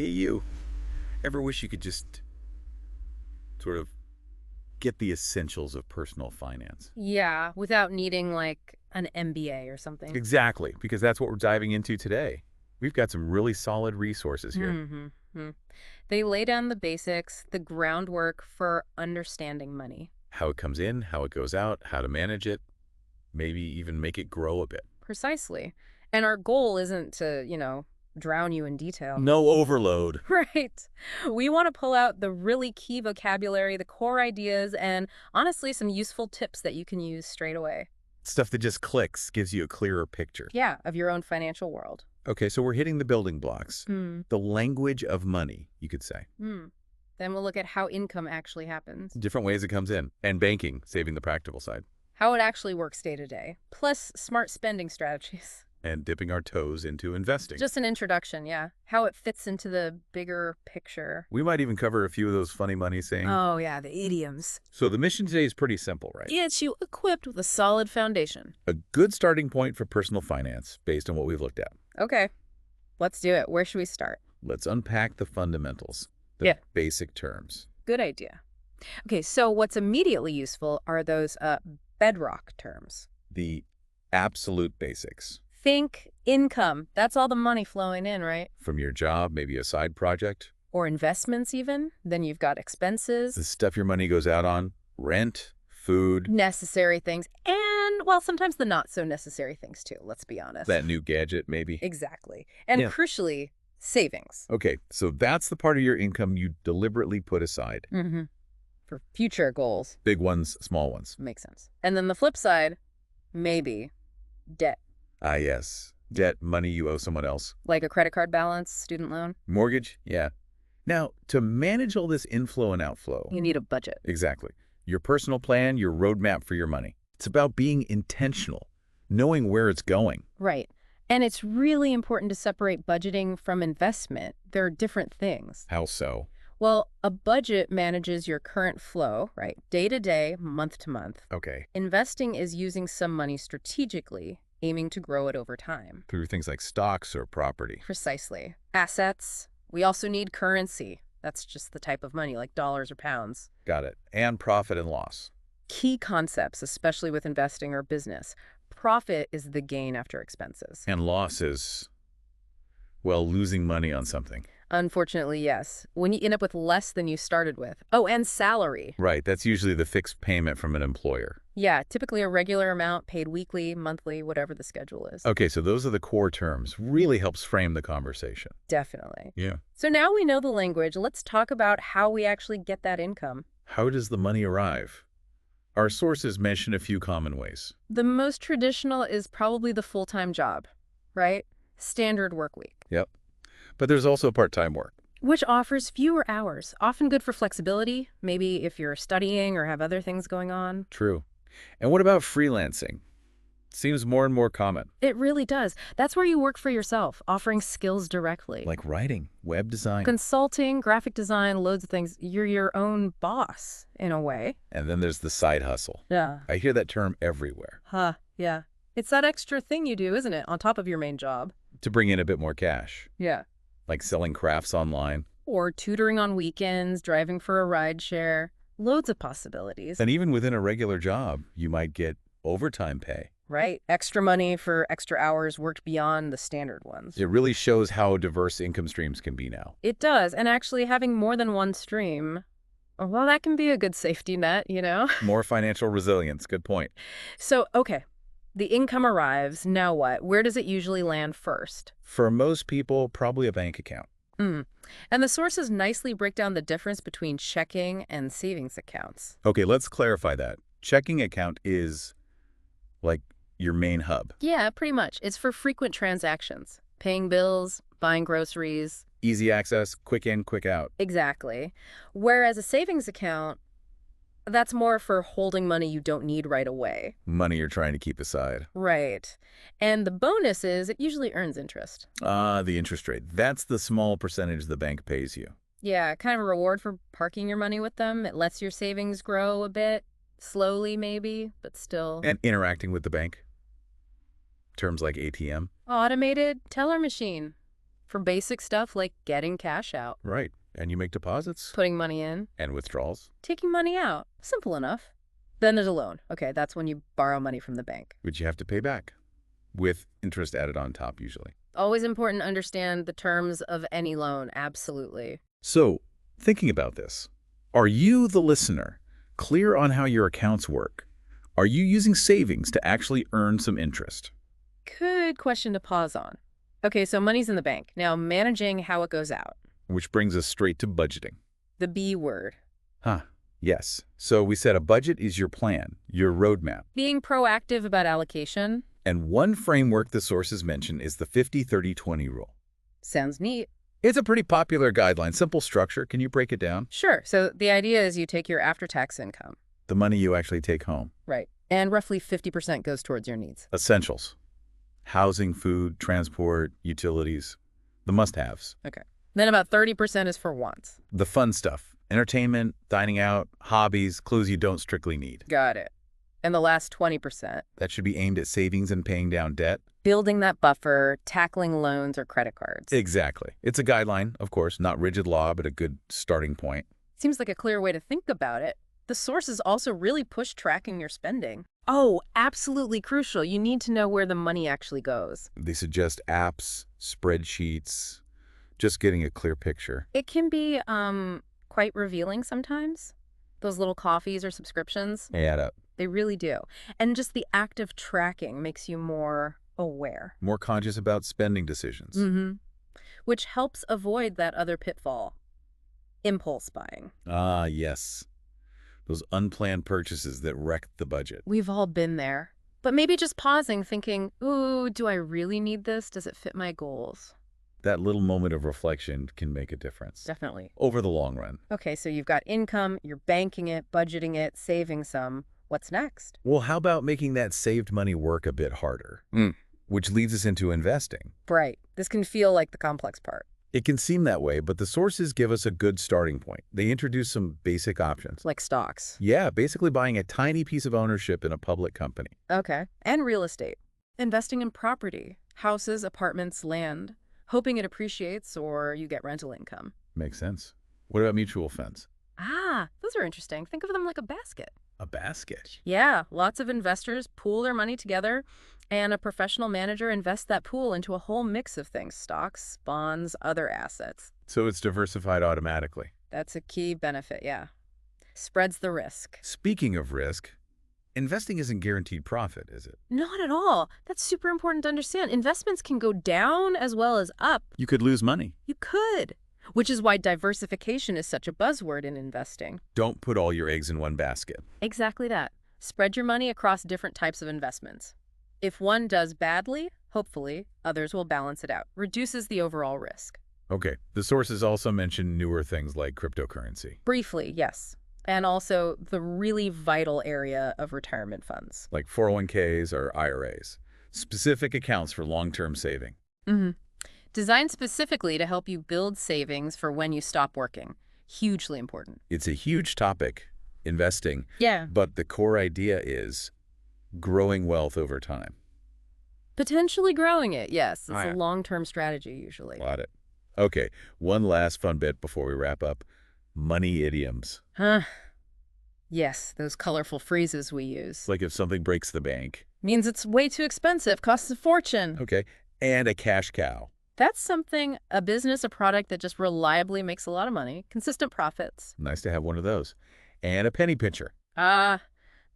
Hey, you. Ever wish you could just sort of get the essentials of personal finance? Yeah, without needing like an MBA or something. Exactly, because that's what we're diving into today. We've got some really solid resources here. Hmm. They lay down the basics, the groundwork for understanding money. How it comes in, how it goes out, how to manage it, maybe even make it grow a bit. Precisely. And our goal isn't to, drown you in detail. No overload. Right. We want to pull out the really key vocabulary, the core ideas, and honestly, some useful tips that you can use straight away. Stuff that just clicks, gives you a clearer picture. Yeah, of your own financial world. Okay, so we're hitting the building blocks. Hmm. The language of money, you could say. Hmm. Then we'll look at how income actually happens, Different ways it comes in. And banking, saving the practical side. how it actually works day to day, plus smart spending strategies. And dipping our toes into investing. Just an introduction, yeah. How it fits into the bigger picture. We might even cover a few of those funny money sayings. Oh, yeah, the idioms. So the mission today is pretty simple, right? Gets you equipped with a solid foundation. A good starting point for personal finance based on what we've looked at. Okay, let's do it. Where should we start? Let's unpack the fundamentals, the Yeah. basic terms. Good idea. Okay, so what's immediately useful are those bedrock terms. The absolute basics. Think income. That's all the money flowing in, right? From your job, maybe a side project, Or investments even. Then you've got expenses, the stuff your money goes out on, rent, food, necessary things, and, well, sometimes the not so necessary things too, let's be honest. that new gadget maybe. Exactly. And Yeah. crucially, savings. Okay, so that's the part of your income you deliberately put aside. Mm-hmm. For future goals. Big ones, small ones. Makes sense. And then the flip side, maybe debt. Ah, yes. Debt, money you owe someone else. Like a credit card balance, student loan. Mortgage? Yeah. Now, to manage all this inflow and outflow. You need a budget. Exactly. Your personal plan, your roadmap for your money. It's about being intentional, knowing where it's going. Right. And it's really important to separate budgeting from investment. They're different things. How so? Well, a budget manages your current flow, right? Day to day, month to month. Okay. Investing is using some money strategically, aiming to grow it over time. Through things like stocks or property. Precisely. Assets. We also need currency. That's just the type of money, like dollars or pounds. Got it. And profit and loss. Key concepts, especially with investing or business. Profit is the gain after expenses. And loss is, well, losing money on something. Unfortunately, yes. When you end up with less than you started with. Oh, and salary. Right. That's usually the fixed payment from an employer. Yeah, typically a regular amount paid weekly, monthly, whatever the schedule is. Okay, so those are the core terms. Really helps frame the conversation. Definitely. Yeah. So now we know the language. Let's talk about how we actually get that income. How does the money arrive? Our sources mention a few common ways. The most traditional is probably the full-time job, right? Standard work week. Yep. But there's also part-time work. Which offers fewer hours, often good for flexibility, maybe if you're studying or have other things going on. True. And what about freelancing? Seems more and more common. It really does. That's where you work for yourself, offering skills directly. Like writing, web design. Consulting, graphic design, loads of things. You're your own boss, in a way. And then there's the side hustle. Yeah. I hear that term everywhere. Huh, yeah. It's that extra thing you do, isn't it, on top of your main job? To bring in a bit more cash. Yeah. Like selling crafts online. Or tutoring on weekends, driving for a ride share. Loads of possibilities. And even within a regular job, you might get overtime pay. Right. Extra money for extra hours worked beyond the standard ones. It really shows how diverse income streams can be now. It does. And actually having more than one stream, well, that can be a good safety net, you know? More financial resilience. Good point. So, okay. The income arrives. Now what? Where does it usually land first? For most people, probably a bank account. And the sources nicely break down the difference between checking and savings accounts. Okay, let's clarify that. Checking account is like your main hub. Yeah, pretty much. It's for frequent transactions. Paying bills, buying groceries. Easy access, quick in, quick out. Exactly. Whereas a savings account, that's more for holding money you don't need right away. Money you're trying to keep aside. Right. And the bonus is it usually earns interest. Ah, the interest rate. That's the small percentage the bank pays you. Yeah, kind of a reward for parking your money with them. It lets your savings grow a bit, slowly maybe, but still. And interacting with the bank. Terms like ATM. Automated teller machine. for basic stuff like getting cash out, Right. And you make deposits putting money in, and withdrawals, taking money out. Simple enough. Then there's a loan. Okay, that's when you borrow money from the bank. which you have to pay back with interest added on top usually. Always important to understand the terms of any loan, absolutely. So, thinking about this, are you, the listener, clear on how your accounts work? Are you using savings to actually earn some interest? Good question to pause on. Okay, so money's in the bank. Now, managing how it goes out. Which brings us straight to budgeting. The B word. Huh. Yes. So we said a budget is your plan, your roadmap. Being proactive about allocation. And one framework the sources mention is the 50-30-20 rule. Sounds neat. It's a pretty popular guideline, simple structure. Can you break it down? Sure, so the idea is you take your after-tax income. The money you actually take home. Right. And roughly 50% goes towards your needs. Essentials. Housing, food, transport, utilities. The must-haves. Okay. Then about 30% is for wants. The fun stuff. Entertainment, dining out, hobbies, clothes you don't strictly need. Got it. And the last 20%. That should be aimed at savings and paying down debt. Building that buffer, tackling loans or credit cards. Exactly. It's a guideline, of course, not rigid law, but a good starting point. Seems like a clear way to think about it. The sources also really push tracking your spending. Oh, absolutely crucial. You need to know where the money actually goes. They suggest apps, spreadsheets, just getting a clear picture. It can be quite revealing sometimes. Those little coffees or subscriptions, They add up. they really do. And just the act of tracking makes you more aware. More conscious about spending decisions. Mm-hmm. Which helps avoid that other pitfall, impulse buying. Ah, yes. Those unplanned purchases that wreck the budget. We've all been there. But maybe just pausing, thinking, ooh, do I really need this? Does it fit my goals? That little moment of reflection can make a difference. Definitely. Over the long run. Okay, so you've got income, you're banking it, budgeting it, saving some. What's next? Well, how about making that saved money work a bit harder? Which leads us into investing. Right. This can feel like the complex part. It can seem that way, but the sources give us a good starting point. They introduce some basic options. Like stocks. Yeah, basically buying a tiny piece of ownership in a public company. Okay. And real estate. Investing in property, houses, apartments, land, hoping it appreciates or you get rental income. Makes sense. What about mutual funds? Ah, those are interesting. Think of them like a basket. A basket. Yeah, lots of investors pool their money together, and a professional manager invests that pool into a whole mix of things, stocks, bonds, other assets. So it's diversified automatically. That's a key benefit, yeah. Spreads the risk. Speaking of risk, investing isn't guaranteed profit, is it? Not at all. That's super important to understand. Investments can go down as well as up. You could lose money. You could. Which is why diversification is such a buzzword in investing. Don't put all your eggs in one basket. Exactly that. Spread your money across different types of investments. If one does badly, hopefully, others will balance it out. Reduces the overall risk. Okay, the sources also mention newer things like cryptocurrency. Briefly, yes. And also the really vital area of retirement funds. Like 401ks or IRAs. Specific accounts for long-term saving. Mm-hmm. Designed specifically to help you build savings for when you stop working. Hugely important. It's a huge topic, investing, Yeah. but the core idea is growing wealth over time. Potentially growing it, yes. It's Oh, yeah. a long-term strategy usually. Got it. Okay, one last fun bit before we wrap up. Money idioms. Huh. Yes, those colorful phrases we use. Like if something breaks the bank. Means it's way too expensive, costs a fortune. Okay, and a cash cow. That's something, a business, a product that just reliably makes a lot of money, consistent profits. Nice to have one of those. And a penny pincher.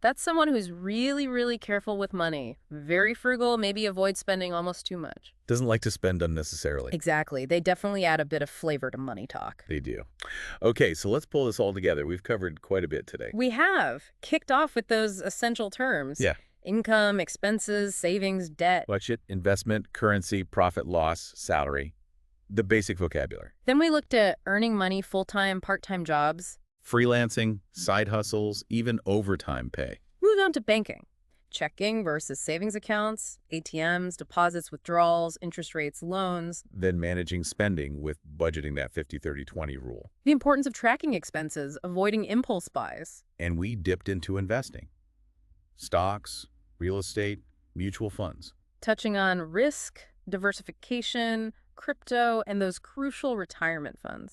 That's someone who's really, really careful with money. Very frugal, maybe avoid spending almost too much. Doesn't like to spend unnecessarily. Exactly. They definitely add a bit of flavor to money talk. They do. Okay, so let's pull this all together. We've covered quite a bit today. We have kicked off with those essential terms. Yeah. Income, expenses, savings, debt. Budget, investment, currency, profit, loss, salary. The basic vocabulary. Then we looked at earning money, full-time, part-time jobs. Freelancing, side hustles, even overtime pay. Moved on to banking. Checking versus savings accounts, ATMs, deposits, withdrawals, interest rates, loans. Then managing spending with budgeting that 50-30-20 rule. The importance of tracking expenses, avoiding impulse buys. And we dipped into investing. Stocks, real estate, mutual funds. Touching on risk, diversification, crypto, and those crucial retirement funds.